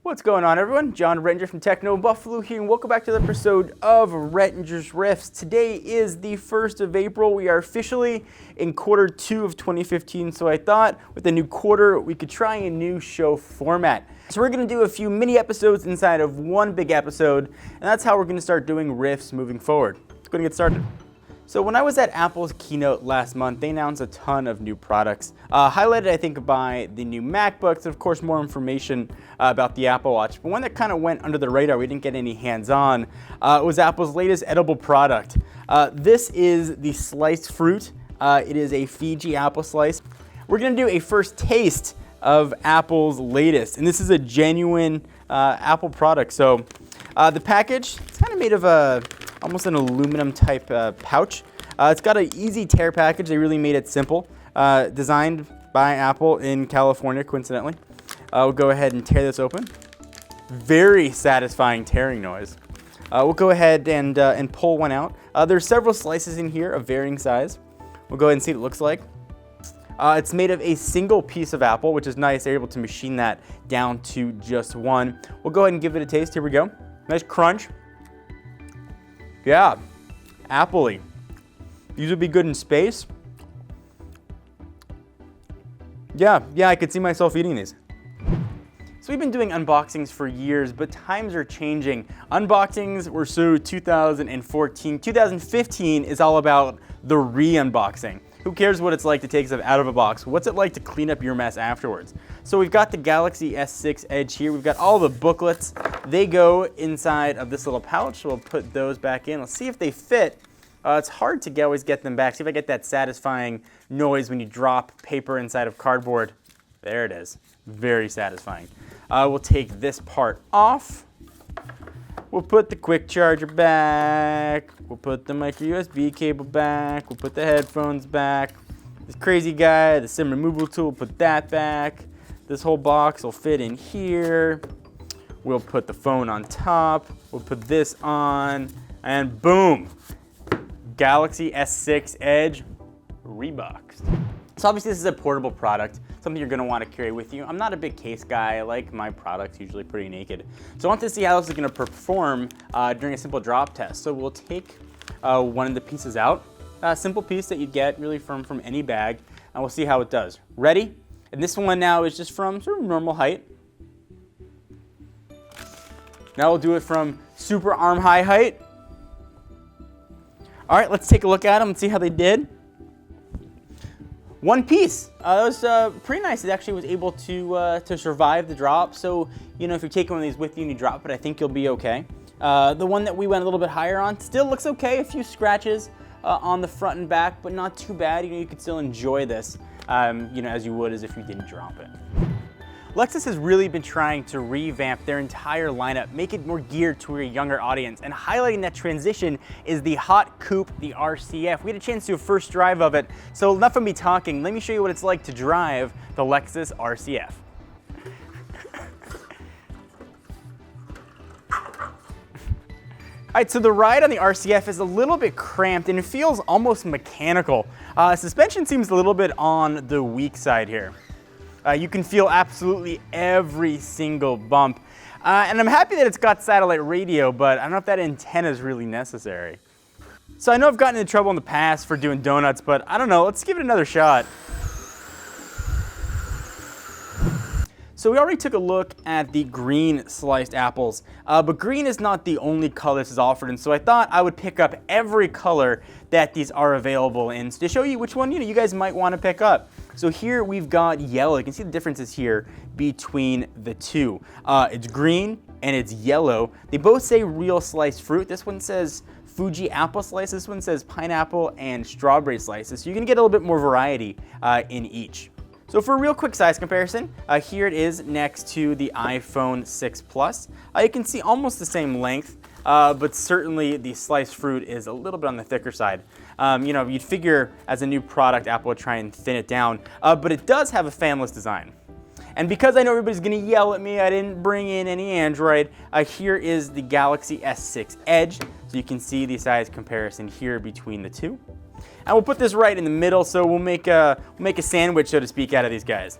What's going on, everyone? John Rettinger from Techno Buffalo here, and welcome back to the episode of Rettinger's Riffs. Today is the 1st of April. We are officially in quarter 2 of 2015, so I thought with the new quarter, we could try a new show format. So we're going to do a few mini episodes inside of one big episode, and that's how we're going to start doing riffs moving forward. Let's go and get started. So when I was at Apple's keynote last month, they announced a ton of new products, highlighted I think by the new MacBooks, and of course more information about the Apple Watch. But one that kind of went under the radar, we didn't get any hands-on, was Apple's latest edible product. This is the sliced fruit. It is a Fiji apple slice. We're gonna do a first taste of Apple's latest, and this is a genuine Apple product. So the package, it's kind of made of almost an aluminum type pouch. It's got an easy tear package. They really made it simple. Designed by Apple in California, coincidentally. We'll go ahead and tear this open. Very satisfying tearing noise. We'll go ahead and pull one out. There's several slices in here of varying size. We'll go ahead and see what it looks like. It's made of a single piece of apple, which is nice. They're able to machine that down to just one. We'll go ahead and give it a taste. Here we go. Nice crunch. Yeah, apple-y. These would be good in space. Yeah, I could see myself eating these. So we've been doing unboxings for years, but times are changing. Unboxings were so 2014. 2015 is all about the re-unboxing. Who cares what it's like to take stuff out of a box? What's it like to clean up your mess afterwards? So we've got the Galaxy S6 Edge here. We've got all the booklets. They go inside of this little pouch. We'll put those back in. Let's see if they fit. It's hard to always get them back. See if I get that satisfying noise when you drop paper inside of cardboard. There it is. Very satisfying. We'll take this part off. We'll put the quick charger back. We'll put the micro USB cable back. We'll put the headphones back. This crazy guy, the SIM removal tool, we'll put that back. This whole box will fit in here. We'll put the phone on top. We'll put this on, and boom. Galaxy S6 Edge reboxed. So obviously this is a portable product, something you're gonna wanna carry with you. I'm not a big case guy. I like my products usually pretty naked. So I want to see how this is gonna perform during a simple drop test. So we'll take one of the pieces out, a simple piece that you get really from any bag, and we'll see how it does. Ready? And this one now is just from sort of normal height. Now we'll do it from super arm high height. All right, let's take a look at them and see how they did. One piece. That was pretty nice. It actually was able to survive the drop. So, you know, if you're taking one of these with you and you drop it, I think you'll be okay. The one that we went a little bit higher on still looks okay. A few scratches on the front and back, but not too bad. You know, you could still enjoy this, you know, as you would as if you didn't drop it. Lexus has really been trying to revamp their entire lineup, make it more geared to a younger audience, and highlighting that transition is the hot coupe, the RC F. We had a chance to do a first drive of it, so enough of me talking, let me show you what it's like to drive the Lexus RC F. All right, so the ride on the RC F is a little bit cramped and it feels almost mechanical. Suspension seems a little bit on the weak side here. You can feel absolutely every single bump. And I'm happy that it's got satellite radio, but I don't know if that antenna is really necessary. So I know I've gotten into trouble in the past for doing donuts, but I don't know, let's give it another shot. So we already took a look at the green sliced apples, but green is not the only color this is offered in, so I thought I would pick up every color that these are available in to show you which one you guys might want to pick up. So here we've got yellow. You can see the differences here between the two. It's green and it's yellow. They both say real sliced fruit. This one says Fuji apple slice. This one says pineapple and strawberry slices. So you're gonna get a little bit more variety in each. So for a real quick size comparison, here it is next to the iPhone 6 Plus. You can see almost the same length, but certainly the sliced fruit is a little bit on the thicker side. You know, you'd figure as a new product, Apple would try and thin it down, but it does have a fanless design. And because I know everybody's gonna yell at me, I didn't bring in any Android, here is the Galaxy S6 Edge. So you can see the size comparison here between the two. And we'll put this right in the middle, so we'll make a sandwich, so to speak, out of these guys.